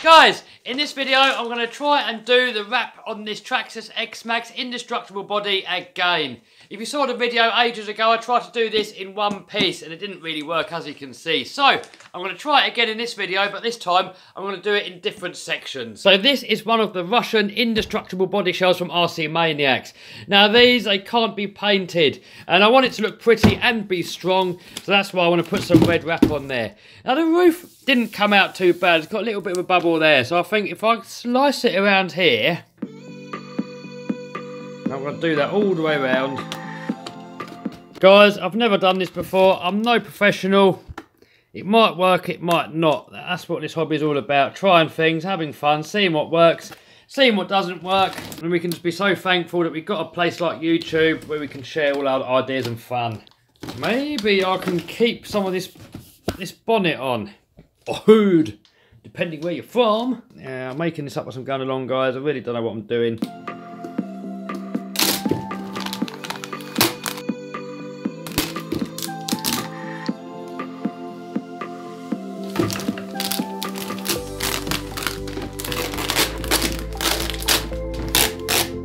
Guys, in this video, I'm going to try and do the wrap on this Traxxas X-maxx indestructible body again. If you saw the video ages ago, I tried to do this in one piece and it didn't really work, as you can see. So, I'm going to try it again in this video, but this time, I'm going to do it in different sections. So this is one of the Russian indestructible body shells from RC Maniacs. Now these, they can't be painted, and I want it to look pretty and be strong, so that's why I want to put some red wrap on there. Now the roof didn't come out too bad, it's got a little bit of a bubble there, so I think if I slice it around here, I'm going to do that all the way around. Guys, I've never done this before, I'm no professional. It might work, it might not. That's what this hobby is all about, trying things, having fun, seeing what works, seeing what doesn't work, and we can just be so thankful that we've got a place like YouTube where we can share all our ideas and fun. Maybe I can keep some of this bonnet on, or hood, depending where you're from. Yeah, I'm making this up as I'm going along, guys. I really don't know what I'm doing.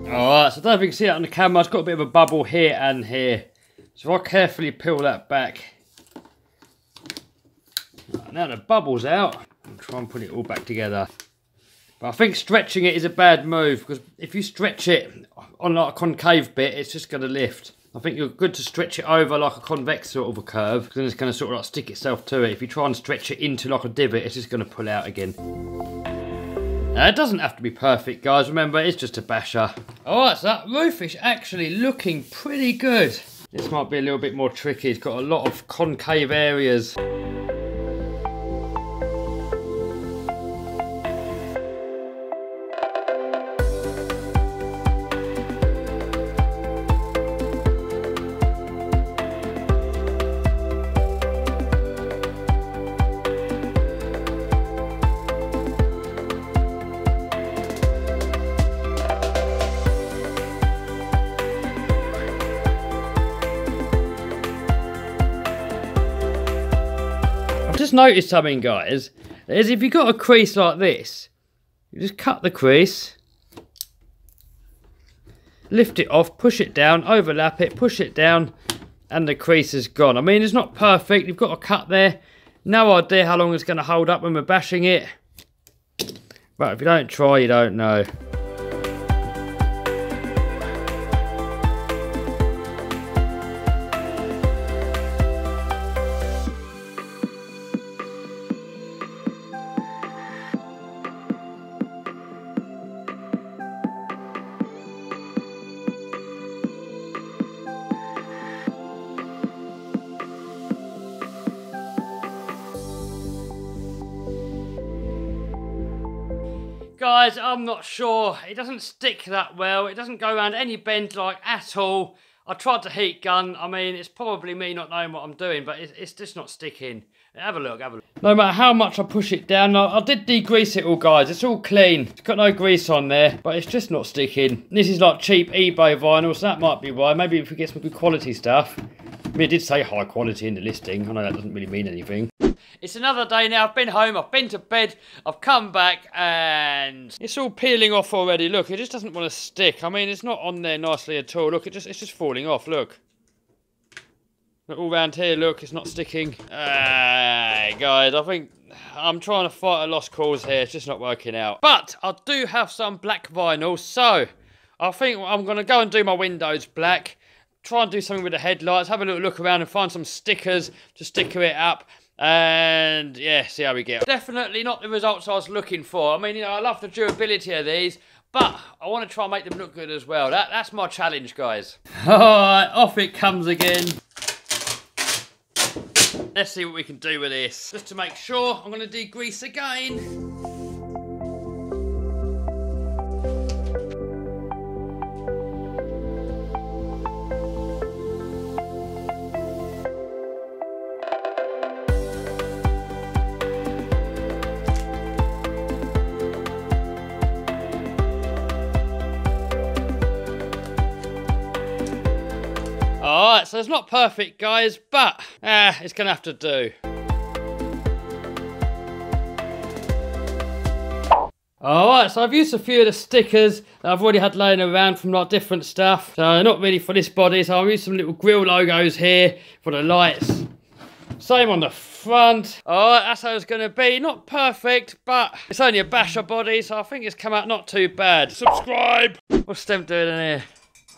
Alright, so I don't know if you can see it on the camera, it's got a bit of a bubble here and here. So if I carefully peel that back. Right, now the bubble's out, I'll try and put it all back together. But I think stretching it is a bad move, because if you stretch it on like a concave bit, it's just going to lift. I think you're good to stretch it over like a convex sort of a curve, because then it's going to sort of like stick itself to it. If you try and stretch it into like a divot, it's just going to pull out again. Now, it doesn't have to be perfect, guys. Remember, it's just a basher. Alright, so that roof is actually looking pretty good. This might be a little bit more tricky. It's got a lot of concave areas. Just noticed something, guys, is if you've got a crease like this, you just cut the crease, lift it off, push it down, overlap it, push it down, and the crease is gone. I mean, it's not perfect, you've got a cut there, no idea how long it's going to hold up when we're bashing it, but if you don't try, you don't know. Guys, I'm not sure. It doesn't stick that well. It doesn't go around any bend like at all. I tried to heat gun. I mean, it's probably me not knowing what I'm doing, but it's just not sticking. Have a look, have a look. No matter how much I push it down, I did degrease it all, guys. It's all clean. It's got no grease on there, but it's just not sticking. This is like cheap eBay vinyl, so that might be why. Maybe if we get some good quality stuff. I mean, it did say high quality in the listing. I know that doesn't really mean anything. It's another day now. I've been home, I've been to bed, I've come back, and it's all peeling off already. Look, it just doesn't want to stick. I mean, it's not on there nicely at all. Look, it's just falling off. Look. Look all round here, look, it's not sticking. Guys, I think I'm trying to fight a lost cause here. It's just not working out. But I do have some black vinyl, so I think I'm going to go and do my windows black. Try and do something with the headlights. Have a little look around and find some stickers to sticker it up. And yeah, see how we get. Definitely not the results I was looking for. I mean, you know, I love the durability of these, but I want to try and make them look good as well. That's my challenge, guys. Alright, off it comes again. Let's see what we can do with this. Just to make sure, I'm going to degrease again. Alright, so it's not perfect, guys, but it's going to have to do. Alright, so I've used a few of the stickers that I've already had laying around from like different stuff. So not really for this body, so I'll use some little grill logos here for the lights. Same on the front. Alright, that's how it's going to be. Not perfect, but it's only a basher body, so I think it's come out not too bad. Subscribe! What's Stem doing in here?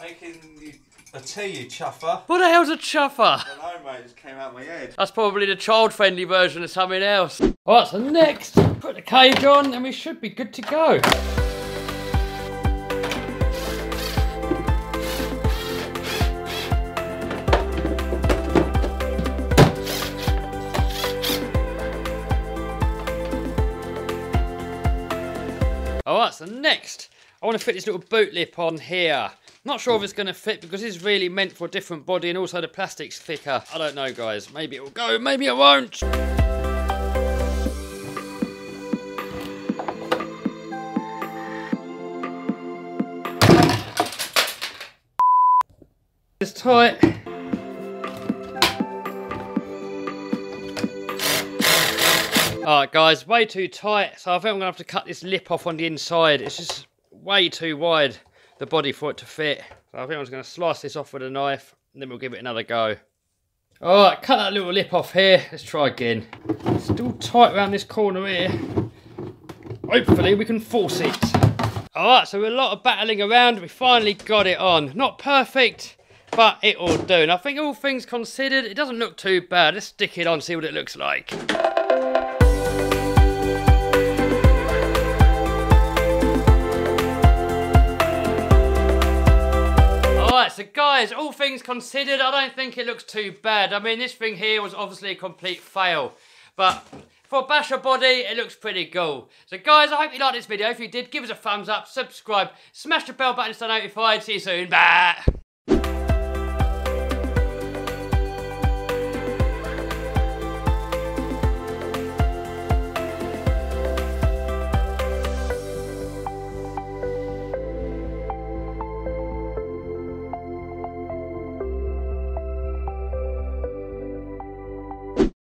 Making a tea, you chuffer. What the hell's a chuffer? I don't know, mate, it just came out my head. That's probably the child-friendly version of something else. Alright, so next, put the cage on and we should be good to go. Alright, so next, I want to fit this little boot lip on here. Not sure if it's going to fit because it's really meant for a different body and also the plastic's thicker. I don't know, guys. Maybe it will go, maybe it won't. It's tight. Alright guys, way too tight, so I think I'm going to have to cut this lip off on the inside. It's just way too wide, the body, for it to fit. So I think I'm just going to slice this off with a knife, and then we'll give it another go. Alright, cut that little lip off here. Let's try again. Still tight around this corner here. Hopefully we can force it. Alright, so with a lot of battling around, we finally got it on. Not perfect, but it will do. And I think all things considered, it doesn't look too bad. Let's stick it on, see what it looks like. Alright, so guys, all things considered, I don't think it looks too bad. I mean, this thing here was obviously a complete fail. But for a basher body, it looks pretty cool. So guys, I hope you liked this video. If you did, give us a thumbs up, subscribe, smash the bell button to stay notified. See you soon. Bye.